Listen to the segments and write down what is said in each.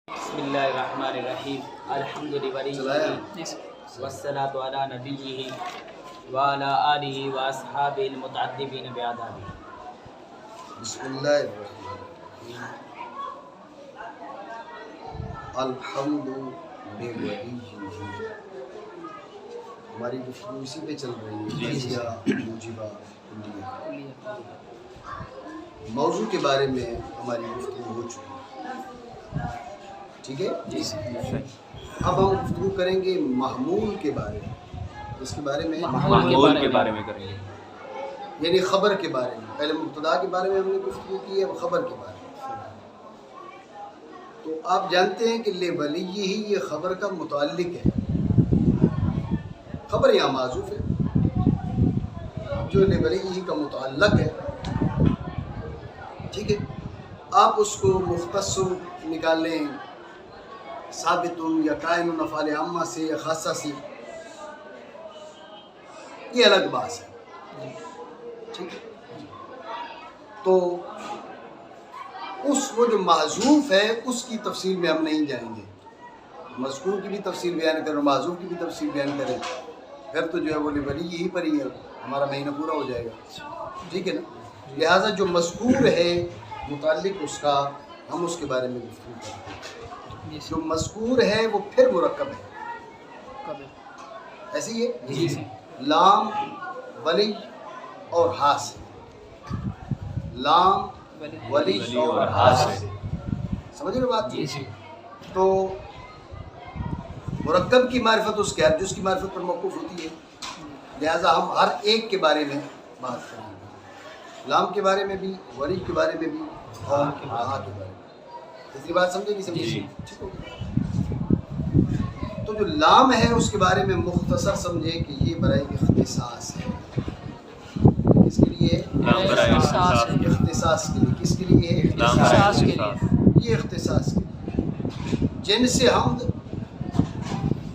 بسم اللہ الرحمن الرحیم الحمد للہ والصلاۃ علی نبیہ وعلی آلہ واصحابہ المتعدبین بآدابہ۔ بسم اللہ الرحمن الرحیم الحمد للہ۔ ہماری گفتگو اسی پہ چل رہی ہے، موجبہ کلیہ۔ موضوع کے بارے میں ہماری گفتگو ہو چکی ہے، ٹھیک ہے؟ اب ہم گفتگو کریں گے محمول کے بارے میں۔ اس کے بارے میں محمول کے بارے میں کریں گے، یعنی خبر کے بارے میں۔ پہلے مبتدا کے بارے میں ہم نے گفتگو کی ہے، اب خبر کے بارے میں۔ تو آپ جانتے ہیں کہ لِوَلِيِّهِ ہی یہ خبر کا متعلق ہے، خبر یہاں معذوف ہے، جو لِوَلِيِّهِ کا متعلق ہے، ٹھیک ہے؟ آپ اس کو مختص نکال لیں، ثابت یا قائم افعال عامہ سے یا خاصہ سے، یہ الگ بات ہے، ٹھیک ہے؟ تو وہ جو محذوف ہے اس کی تفصیل میں ہم نہیں جائیں گے۔ مذکور کی بھی تفصیل بیان کریں، محذوف کی بھی تفصیل بیان کریں، پھر تو جو ہے وہ لِوَلِيِّهِ ہی پر ہی ہے، ہمارا مہینہ پورا ہو جائے گا، ٹھیک ہے نا؟ لہٰذا جو مذکور ہے متعلق اس کا، ہم اس کے بارے میں گفتگو کرتے ہیں۔ جو مذکور ہے وہ پھر مرکب ہے، ایسے ہی ہے، لام ولی اور ہا سے، لام ولی اور ہا سے، سمجھ رہے بات؟ تو مرکب کی معرفت اس کے ہر جز کی معرفت پر موقوف ہوتی ہے، لہذا ہم ہر ایک کے بارے میں بات کریں گے، لام کے بارے میں بھی، ولی کے بارے میں بھی، اور ہا کے بارے میں۔ تیسری بات سمجھے نہیں سمجھے؟ ٹھیک ہو گیا؟ تو جو لام ہے اس کے بارے میں مختصر سمجھے کہ یہ برائے اختصاص ہے۔ کس کے لیے؟ اختصاص کے لیے۔ کس کے لیے؟ اختصاص کے لیے۔ یہ اختصاص کے لیے جن سے حمد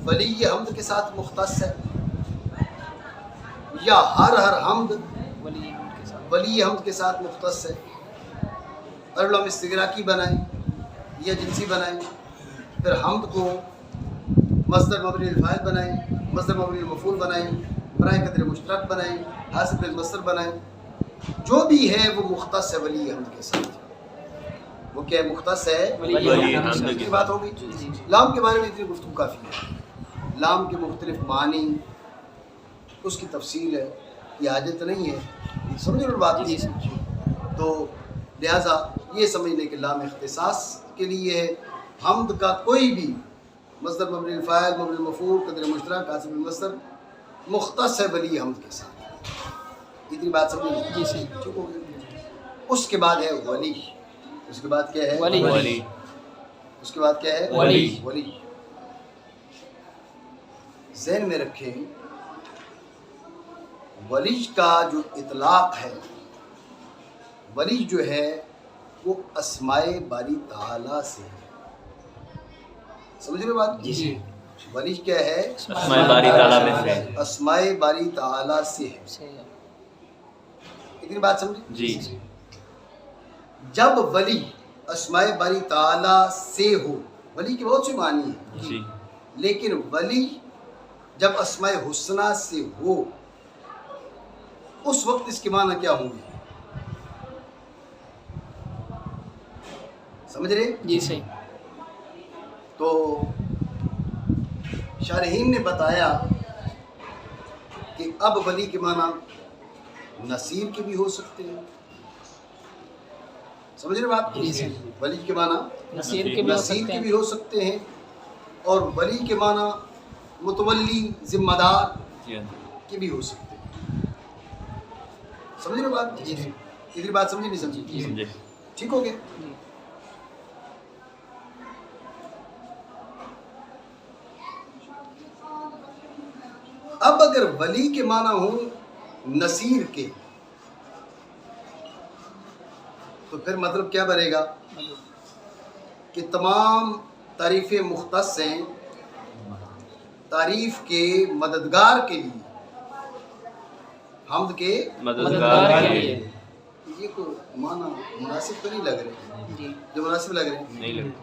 ولی حمد کے ساتھ مختص ہے، یا ہر حمد ولی حمد کے ساتھ مختص ہے۔ اگر ہم استغراقی بنائیں یا جنسی بنائیں، پھر حمد کو مصدر مبنی للفاعل بنائیں، مصدر مبنی للمفعول بنائیں، برائے قدر مشترک بنائیں، حاصل بالمصدر بنائیں، جو بھی ہے وہ مختص ہے ولی حمد کے ساتھ۔ وہ کیا ہے؟ مختص ہے ولی حمد کی بات ہوگی۔ لام کے بارے میں اتنی گفتگو کافی ہے، لام کے مختلف معنی، اس کی تفصیل ہے، یہ حاجت نہیں ہے، سمجھ رہے بات؟ تو لہٰذا یہ سمجھنے کہ لام اختصاص کے لیے ہے، حمد کا کوئی بھی مصدر مبنی للفاعل، مبنی للمفعول، قدر مشترک، حاصل بالمصدر مختص ہے ولی حمد کے ساتھ۔ اتنی بات سمجھ لیں؟ ٹھیک ہو گئی؟ اس کے بعد ہے ولی۔ اس کے بعد کیا ہے؟ ولی۔ اس کے بعد کیا ہے؟ ولی۔ ذہن میں رکھیں، ولی کا جو اطلاق ہے، ولی جو ہے وہ اسماء باری تعالیٰ سے ہے، سمجھ رہے بات؟ ولی کیا ہے؟ اسماء باری تعالیٰ میں سے، اسماء باری تعالیٰ سے ہے۔ اتنی بات سمجھے؟ جی۔ جب ولی اسماء باری تعالیٰ سے ہو، ولی کے بہت سے معنی ہیں، جی، لیکن ولی جب اسماء حسنہ سے ہو اس وقت اس کے معنی کیا ہوں گے؟ سمجھ رہے؟ جی صحیح۔ تو شارحین نے بتایا کہ اب ولی کے معنی نصیر کے بھی ہو سکتے ہیں، سمجھ رہے بات؟ ولی کے معنی نصیر کے بھی ہو سکتے ہیں، اور ولی کے معنی متولی، ذمہ دار کے بھی ہو سکتے ہیں، سمجھ رہے بات؟ اتنی بات سمجھی نہیں سمجھی؟ ٹھیک ہو گیا؟ اب اگر ولی کے معنی ہوں نصیر کے، تو پھر مطلب کیا بنے گا کہ تمام تعریفیں مختص ہیں تعریف کے مددگار کے لیے، حمد کے مددگار کے لیے۔ یہ کو معنی مناسب تو نہیں لگ رہے، جو مناسب لگ رہے ہیں نہیں لگتا۔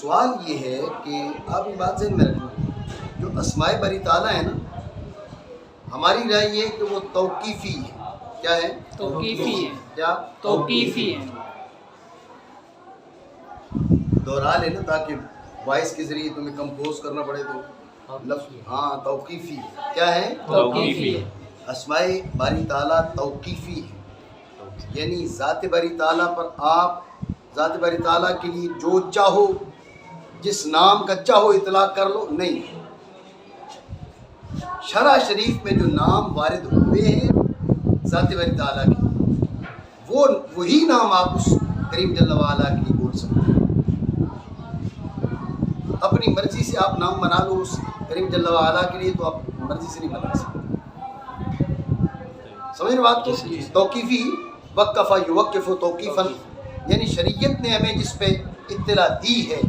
سوال یہ ہے کہ آپ یہ بات ذہن میں رکھنا، جو اسماء باری تعالیٰ ہے نا، ہماری رائے یہ ہے کہ وہ توقیفی ہے۔ کیا ہے؟ توقیفی ہے، کیا؟ توقیفی ہے۔ دوہرا لینا تاکہ وائس کے ذریعے تمہیں کمپوز کرنا پڑے تو لفظ۔ ہاں، توقیفی۔ کیا ہے؟ توقیفی ہے۔ اسماء باری تعالیٰ توقیفی ہے، یعنی ذات باری تعالیٰ پر آپ ذات باری تعالیٰ کے لیے جو چاہو، جس نام کا چاہو اطلاق کر لو، نہیں۔ شرع شریف میں جو نام وارد ہوئے ہیں ذات باری تعالیٰ کے، وہ وہی نام آپ اس کریم جل وعلا کے لیے بول سکتے ہیں۔ اپنی مرضی سے آپ نام بنا لو اس کریم جل وعلا کے لیے، تو آپ مرضی سے نہیں بنا سکتے۔ سمجھ رہے بات کو؟ توقیفی وقفہ یوقف توقیفاً، یعنی شریعت نے ہمیں جس پہ اطلاع دی ہے،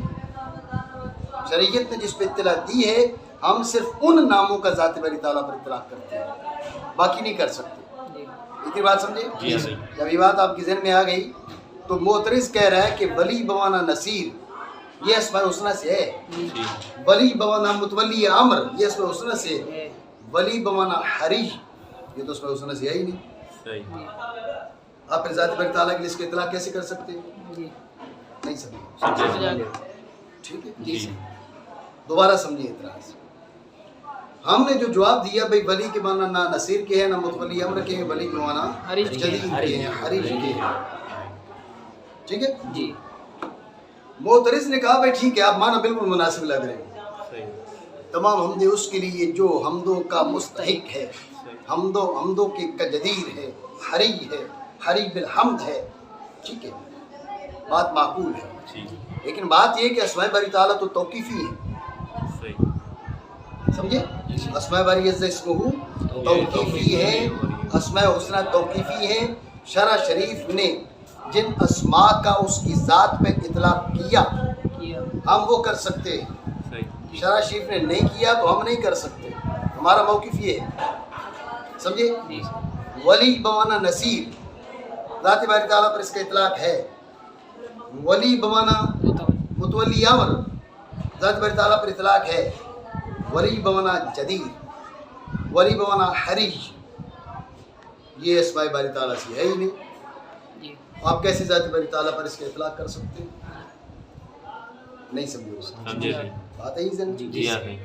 شریعت نے جس پہ اطلاع دی ہے، ہم صرف ان ناموں کا ذات باری تعالیٰ پر اطلاق کرتے ہیں، باقی نہیں کر سکتے۔ اتنی بات سمجھے؟ جب یہ بات آپ کے ذہن میں آ گئی تو معترض کہہ رہا ہے کہ ولی بمانا نصیر یہ اسماء الحسنی سے ہے، ولی بمانا متولی امر یہ اسماء الحسنی سے ہے، ولی بمانا حری یہ تو اسماء الحسنی سے ہے ہی نہیں۔ آپ پھر ذات باری تعالیٰ کے لیے اس کے اطلاق کیسے کر سکتے ہیں؟ نہیں سمجھے؟ ٹھیک ہے، دوبارہ سمجھیے اعتراض۔ ہم نے جو جواب دیا بھائی ولی کے معنی نہ نصیر کے ہیں نہ متولی امر کے ہیں، ولی کے معنی جدید کے ہیں، حریف کے ہیں، ٹھیک ہے جی۔ معترض نے کہا بھائی ٹھیک ہے، آپ معنی بالکل مناسب لگ رہے ہیں، تمام حمدیں اس کے لیے جو حمدوں کا مستحق ہے، حمدوں کے کا جدیر ہے، حری ہے، حری بالحمد ہے، ٹھیک ہے، بات معقول ہے۔ لیکن بات یہ کہ اسماء باری تعالیٰ تو توقیفی ہے، سمجھے؟ اسماء باری عز اسمہ توقیفی ہے، اسماء حسنی توقیفی ہے۔ شرع شریف نے جن اسماء کا اس کی ذات پہ اطلاق کیا ہم وہ کر سکتے ہیں، شرع شریف نے نہیں کیا تو ہم نہیں کر سکتے، ہمارا موقف یہ ہے، سمجھے؟ ولی بمانا نصیر ذات باری تعالیٰ پر اس کا اطلاق ہے، ولی بمانا متولی امر ذات باری تعالیٰ پر اطلاق ہے، ولی بمانا جدید، ولی بمانا حری یہ اسماء باری تعالیٰ سے ہے ہی نہیں۔ آپ کیسے ذات باری تعالیٰ پر اس کا اطلاق کر سکتے ہیں؟ نہیں سمجھے؟ بات ہے ہی ذہن میں؟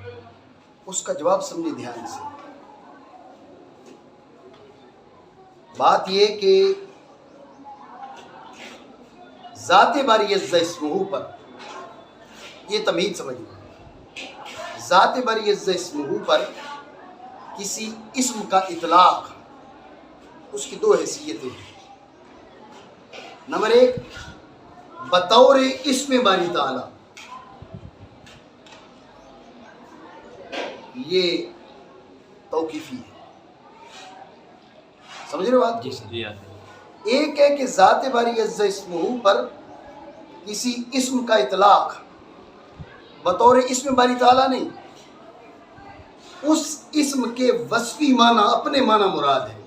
اس کا جواب سمجھے دھیان سے۔ بات یہ کہ ذات باری عز اسمہ پر یہ تمہید سمجھنا، ذات باری عز اسمہ پر کسی اسم کا اطلاق اس کی دو حیثیتیں ہیں۔ نمبر ایک، بطور اسم باری تعالیٰ یہ توقیفی ہے، سمجھ رہے ہو بات؟ ایک ہے کہ ذات باری عز اسمہ پر کسی اسم کا اطلاق بطور اسم باری تعالیٰ نہیں، اس اسم کے وصفی معنی اپنے معنی مراد ہے،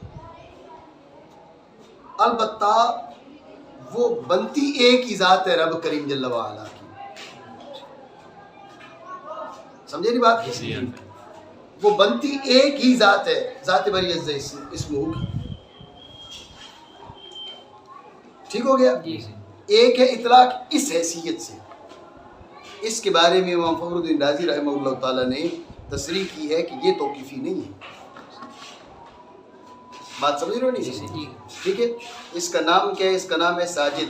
البتہ وہ بنتی ایک ہی ذات ہے رب کریم جل وعلا کی، سمجھے نہیں بات؟ وہ بنتی ایک ہی ذات ہے، ذات باری عز اسمہ کی، ٹھیک ہو گیا؟ ایک ہے اطلاق اس حیثیت سے، اس کے بارے میں امام فخر الدین رازی رحمہ اللہ تعالیٰ نے تصریح کی ہے کہ یہ توقیفی نہیں ہے، بات سمجھ رہے ہو نہیں؟ ٹھیک ہے، اس کا نام کیا ہے؟ اس کا نام ہے ساجد۔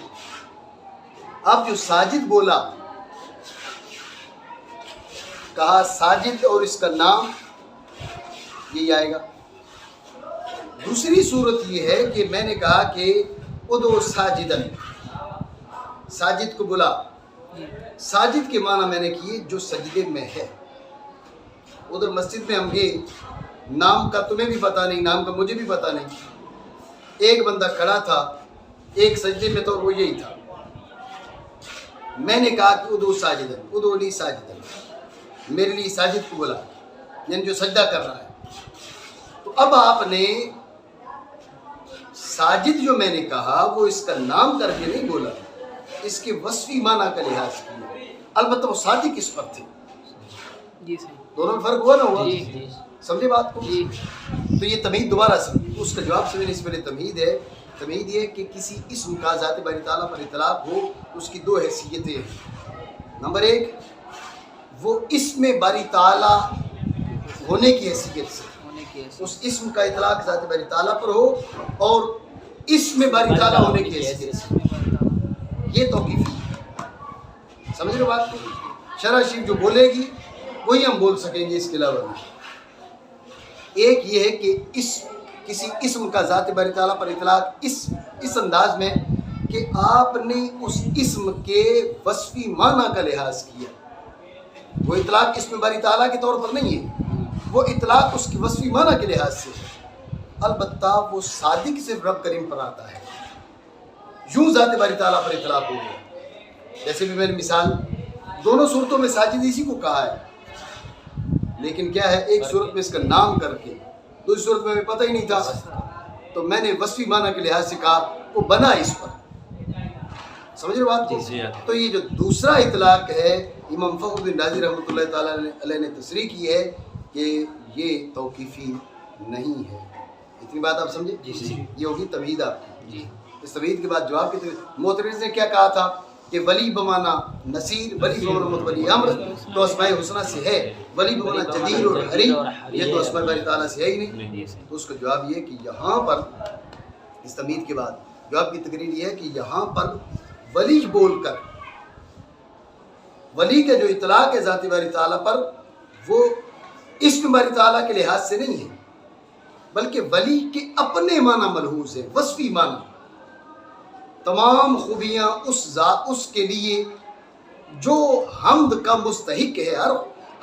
اب جو ساجد بولا، کہا ساجد اور اس کا نام یہی آئے گا۔ دوسری صورت یہ ہے کہ میں نے کہا کہ ادعو ساجدن، ساجد کو بلا، ساجد کے معنی میں نے کیے جو سجدے میں ہے۔ ادھر مسجد میں ہم گئے، نام کا تمہیں بھی پتہ نہیں، نام کا مجھے بھی پتہ نہیں، ایک بندہ کھڑا تھا ایک سجدے میں تو وہ یہی تھا، میں نے کہا کہ ادعو ساجدن، ادعو لی ساجدن، میرے لیے ساجد کو بلا، یعنی جو سجدہ کر رہا ہے۔ تو اب آپ نے ساجد جو میں نے کہا وہ اس کا نام کر کے نہیں بولا، اس کے وصفی معنی کا لحاظ کیا، البتہ وہ صادق کس پر تھے. جی صحیح. دونوں میں فرق ہوا نہ ہوا؟ جی. سمجھے بات کو؟ جی. تو یہ تمہید دوبارہ سمجھے. اس کا جواب سمجھنے سے پہلے تمہید ہے. تمہید یہ کہ کسی اسم کا ذات باری تعالیٰ پر اطلاق ہو اس کی دو حیثیتیں ہیں. نمبر ایک، وہ اسم باری تعالیٰ ہونے کی حیثیت سے ہونے کی ایسے. اس اسم کا اطلاق ذات باری تعالیٰ پر ہو اور اسم باری تعالیٰ ہونے کی حیثیت سے. یہ توقیفی ہے. سمجھ رہے بات کو؟ شرح شریف جو بولے گی وہی ہم بول سکیں گے، اس کے علاوہ نہیں. ایک یہ ہے کہ کسی اسم کا ذات باری تعالیٰ پر اطلاق اس انداز میں کہ آپ نے اس اسم کے وصفی معنی کا لحاظ کیا. وہ اطلاق اسم باری تعالیٰ کے طور پر نہیں ہے، وہ اطلاق اس کی وصفی معنی کے لحاظ سے ہے. البتہ وہ صادق صرف رب کریم پر آتا ہے. یوں ذات باری تعالیٰ پر اطلاق ہو گیا. جیسے بھی میں نے مثال دونوں صورتوں میں ساجد اسی کو کہا ہے، لیکن کیا ہے، ایک صورت میں اس کا نام کر کے، دوسری صورت میں ہمیں پتہ ہی نہیں تھا تو میں نے وصفی معنی کے لحاظ سے کہا وہ بنا اس پر. سمجھ رہے بات کو؟ تو یہ جو دوسرا اطلاق ہے امام فخر الدین رازی رحمۃ اللہ تعالیٰ علیہ نے تصریح کی ہے کہ یہ توقیفی نہیں ہے. اتنی بات آپ سمجھے؟ یہ ہوگی تمہید آپ کی. اس تمہید کے بعد جواب کی معترض نے کیا کہا تھا کہ ولی بمانا نصیر، ولی بمانا متولی امر تو اسماء حسنہ سے ہے، ولی بمانا جدیر اور حری یہ تو اسماء باری تعالیٰ سے ہے ہی نہیں. تو اس کا جواب یہ ہے کہ یہاں پر اس تمہید کے بعد جواب کی تقریر یہ ہے کہ یہاں پر ولی بول کر ولی کا جو اطلاق ہے ذات باری تعالیٰ پر وہ اسم باری تعالیٰ کے لحاظ سے نہیں ہے، بلکہ ولی کے اپنے معنی ملحوظ ہے، وصفی معنی. تمام خوبیاں اس کے لیے جو حمد کا مستحق ہے،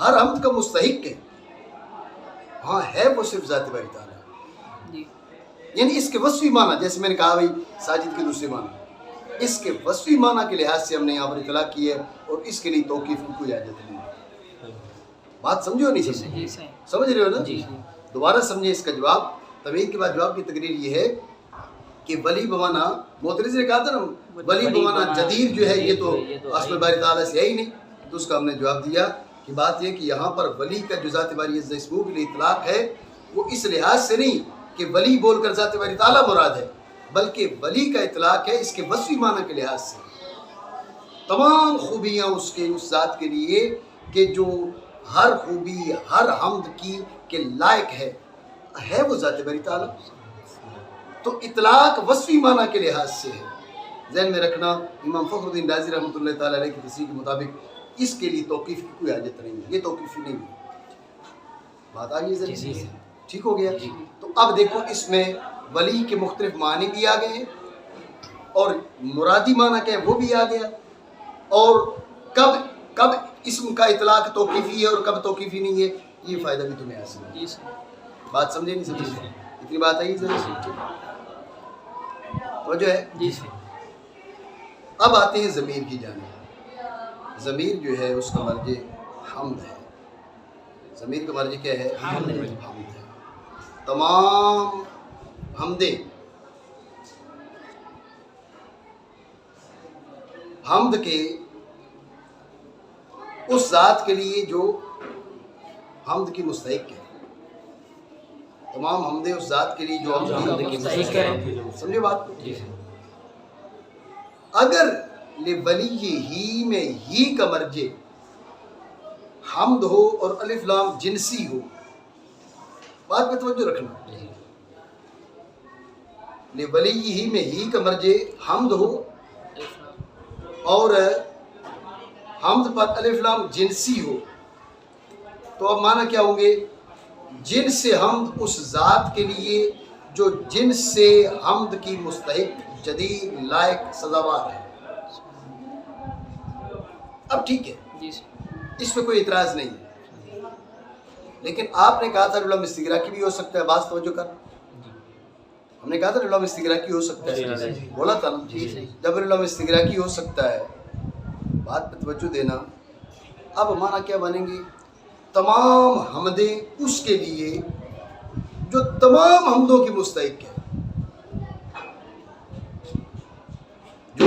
ہر حمد کا مستحق ہے. ہاں ہے وہ صرف ذات باری تعالیٰ. یعنی اس کے وصفی معنی، جیسے میں نے کہا بھائی ساجد کے دوسرے معنی، اس کے وصفی معنی کے لحاظ سے ہم نے یہاں پر اطلاق کی ہے اور اس کے لیے توقیف کی کوئی اجازت نہیں ہے. بات سمجھو نہیں سمجھے؟ سمجھ رہے ہو نا؟ دوبارہ سمجھے اس کا جواب. تمہید کے بعد جواب کی تقریر یہ ہے کہ ولی بمانا، معترض نے کہا تھا نا ولی بمانا جدیر جو ہے یہ تو اسماء باری تعالیٰ سے ہے ہی نہیں. تو اس کا ہم نے جواب دیا کہ بات یہ کہ یہاں پر ولی کا جو ذات باری اسموں کے لیے اطلاق ہے وہ اس لحاظ سے نہیں کہ ولی بول کر ذات باری تعالیٰ مراد ہے، بلکہ ولی کا اطلاق ہے اس کے وصفی معنی کے لحاظ سے. تمام خوبیاں اس ذات کے لیے کہ جو ہر خوبی ہر حمد کی کے لائق ہے وہ ذات باری تعالیٰ. تو اطلاق وصفی معنی کے لحاظ سے ہے. ذہن میں رکھنا امام فخر الدین رازی رحمۃ اللہ تعالیٰ علیہ کی تصریح کے مطابق اس کے لیے توقیف کی کوئی حاجت نہیں ہے. یہ توقیفی نہیں ہے. بات آ گئی؟ ٹھیک ہو گیا. تو اب دیکھو اس میں ولی کے مختلف معنی بھی آ گئے ہیں اور مرادی معنی کیا ہے وہ بھی آ گیا، اور کب اسم کا اطلاق توقیفی ہے اور کب توقیفی نہیں ہے یہ فائدہ بھی تمہیں حاصل ہے. بات سمجھے نہیں سمجھے؟ اتنی بات آئی ذرا توجہ ہے. اب آتے ہیں ضمیر کی جانب. ضمیر جو ہے اس کا مرجع حمد ہے. ضمیر کا مرجع کیا ہے؟ حمد ہے. تمام حمدیں حمد کے اس ذات کے لیے جو حمد کی مستحق ہے. تمام حمدیں اس ذات کے لیے جو حمد کی مستحق ہے. سمجھے بات کو؟ اگر لولی ہی میں ہی کا مرجع حمد ہو اور الف لام جنسی ہو، بات پہ توجہ رکھنا. لولی ہی میں ہی کا مرجع حمد ہو اور حمد پر الف لام جنسی ہو تو اب معنی کیا ہوں گے؟ جن سے حمد اس ذات کے لیے جو جن سے حمد کی مستحق جدید لائق سزاوار ہے. اب ٹھیک ہے، اس پہ کوئی اعتراض نہیں ہے، لیکن آپ نے کہا تھا علم استغراقی بھی ہو سکتا ہے. بات توجہ کر، ہم نے کہا تھا علم استغراقی ہو سکتا ہے، بولا تھا نا. جب علم استغراقی ہو سکتا ہے، بات پہ توجہ دینا. اب ہمارا کیا بنیں گے؟ تمام حمدیں اس کے لیے جو تمام حمدوں کی مستحق ہے، جو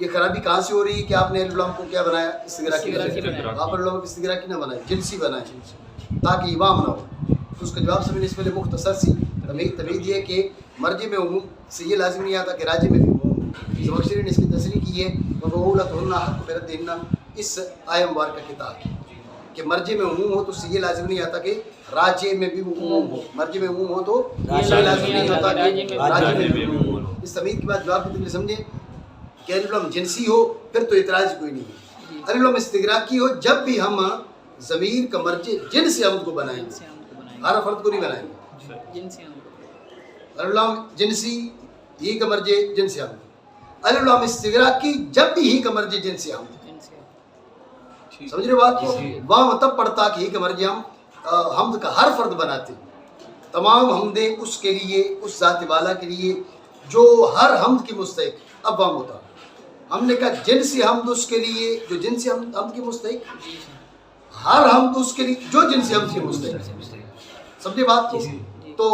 یہ خرابی کہاں سے ہو رہی ہے کہ آپ نے الف لام کو کیا بنایا؟ استغراقی استغراقی آپ الف لام کو استغراقی نہ بنائیں، جنسی بنائیں تاکہ ابہام نہ ہو. تو اس کا جواب سمجھنے اس پہلے مختصر سی تمہید یہ کہ مرجع میں عموم سے یہ لازم نہیں آتا کہ راجع میں بھی عموم ہو. زمخشری نے اس کی تصریح کی ہے وَبَعُولَتُهُنَّ حَقُّ بِرَدِّهِنَّ اس آیہ مبارکہ کے تحت کہ مرجع میں عموم ہو تو اس سے یہ لازم نہیں آتا کہ راجع میں بھی عموم ہو. مرجع میں عموم ہو تو یہ لازم نہیں ہوتا کہ راجع میں بھی عموم ہو. اس تمہید کے بعد جواب کے سمجھیں کہ الف لام جنسی ہو پھر تو اعتراض کوئی نہیں ہے. الف لام استغراقی ہو جب بھی ہم ضمیر کا مرجع جن سے حمد کو بنائیں گے، ہر فرد کو نہیں بنائیں گے. الف لام جنسی ہی کا مرجع جن سے حمد. الف لام استغراقی جب بھی ہی کا مرجع جن سے حمد. سمجھ رہے بات کو؟ وہاں تب پڑتا کہ ہی کا مرجع ہم حمد کا ہر فرد بناتے. تمام حمدیں اس کے لیے، اس ذات والا کے لیے جو ہر حمد کی مستحق. اب وہاں ہوتا ہم نے کہا جنسی حمد اس کے لیے جو جنسی حمد کی مستحق، ہر حمد اس کے لیے جو جنسی حمد کی مستحق. سمجھے بات کو؟ تو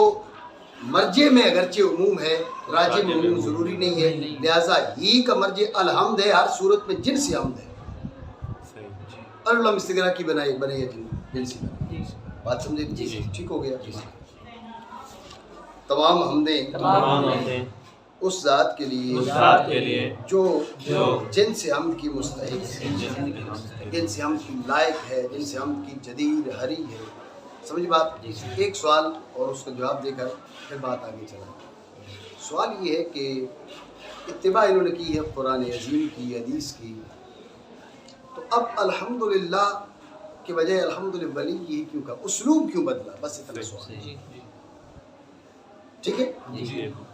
مرجع میں اگرچہ عموم ہے، راجع میں عموم ضروری نہیں ہے، لہٰذا ہی کا مرجع الحمد ہے، ہر صورت میں جنسی حمد ہے. الف لام استغراقی بنے یا جنسی بنے. بات سمجھے؟ ٹھیک ہو گیا. تمام حمدیں اس ذات کے لیے جو جن سے حمد کی مستحق ہے، جن سے حمد کی لائق ہے، جن سے حمد کی جدیر حری ہے. سمجھ بات؟ ایک سوال اور اس کا جواب دے کر پھر بات آگے چلا. سوال یہ ہے کہ اتباع انہوں نے کی ہے قرآن عظیم کی، حدیث کی، تو اب الحمدللہ کے بجائے الحمدللہ یہ کیوں کہا؟ اسلوب کیوں بدلا؟ بس اتنا سوال. ٹھیک ہے،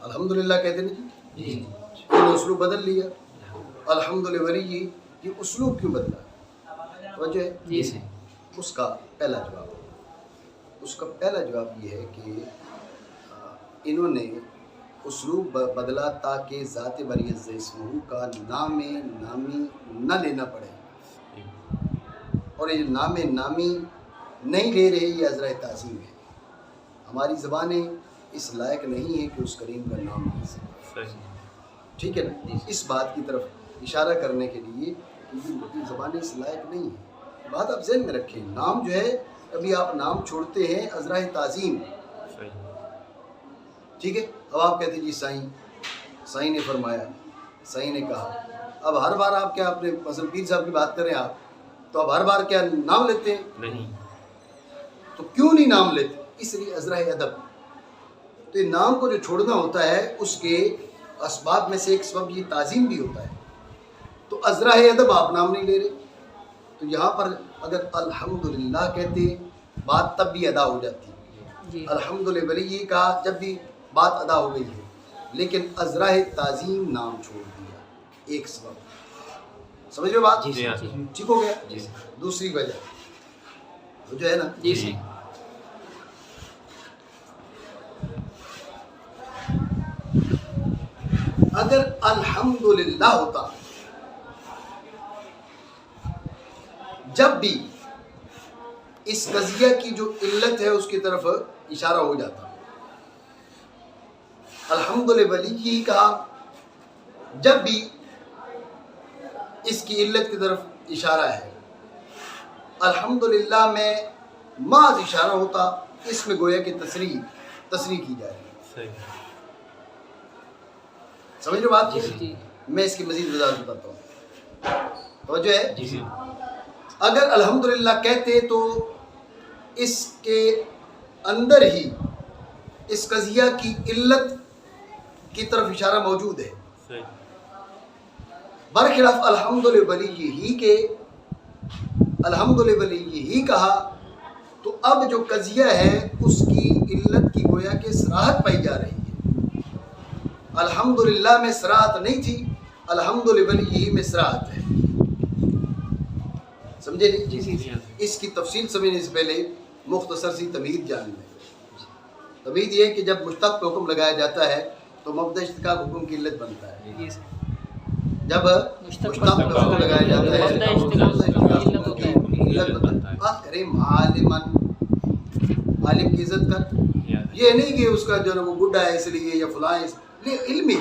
الحمدللہ کہتے نہیں جی، انہوں نے اسلوب بدل لیا. الحمدللہ ولی یہ اسلوب کیوں بدلا؟ وجہ ہے اس کا پہلا جواب یہ ہے کہ انہوں نے اسلوب بدلا تاکہ ذات بری عز اسمہ کا نام نامی نہ لینا پڑے. اور یہ نام نامی نہیں لے رہے، یہ عذرا تعظیم ہے. ہماری زبانیں اس لائق نہیں ہے کہ اس کریم کا نام لے سکے. ٹھیک ہے نا؟ اس بات کی طرف اشارہ کرنے کے لیے کہ یہ زبانیں اس لائق نہیں ہیں. بات آپ ذہن میں رکھیں، نام جو ہے ابھی آپ نام چھوڑتے ہیں عذرا تعظیم. ٹھیک ہے، اب آپ کہتے ہیں جی سائیں نے فرمایا، سائیں نے کہا. اب ہر بار آپ کیا اپنے مثلا پیر صاحب کی بات کریں آپ، تو اب ہر بار کیا نام لیتے ہیں؟ نہیں. تو کیوں نہیں نام لیتے؟ اس لیے عذرا ادب. تو یہ نام کو جو چھوڑنا ہوتا ہے اس کے اسباب میں سے ایک سبب یہ تعظیم بھی ہوتا ہے. تو عذرا ادب آپ نام نہیں لے رہے. تو یہاں پر اگر الحمدللہ کہتے بات تب بھی ادا ہو جاتی. الحمدللہ ولی کا جب بھی بات ادا ہو گئی ہے، لیکن عذرا تعظیم نام چھوڑ دیا، ایک سبب. سمجھ رہے بات؟ ٹھیک ہو گیا. دوسری وجہ جو ہے نا، اگر الحمدللہ ہوتا جب بھی اس قضیہ کی جو علت ہے اس کی طرف اشارہ ہو جاتا. الحمدللہ ولی کی کہا جب بھی اس کی علت کی طرف اشارہ ہے. الحمدللہ میں محض اشارہ ہوتا، اس میں گویا کہ تصریح کی جائے. سمجھ رہے بات؟ میں اس کی مزید وضاحت بتاتا ہوں. توجہ ہے؟ اگر الحمدللہ کہتے تو اس کے اندر ہی اس قضیہ کی علت کی طرف اشارہ موجود ہے. برخلاف الحمدللہ ولی ہی کے الحمدللہ ولی ہی کہا تو اب جو قضیہ ہے اس کی علت کی گویا کہ صراحت پائی جا رہی ہے. الحمدللہ میں صراحت نہیں تھی، الحمدللہ ولی میں صراحت ہے. سمجھے نہیں؟ اس کی تفصیل سمجھنے سے پہلے مختصر سی تمہید جان لیں. تمہید یہ ہے کہ جب مشتق پہ حکم لگایا جاتا ہے تو مبدا اشتقاق حکم کی علت بنتا ہے. جب مشتق پہ حکم لگایا جاتا ہے اکرم عالمن، عالم کی عزت کر. یہ نہیں کہ اس کا جو ہے وہ بڈھا ہے اس لیے یا فلاں ہے، علم ہی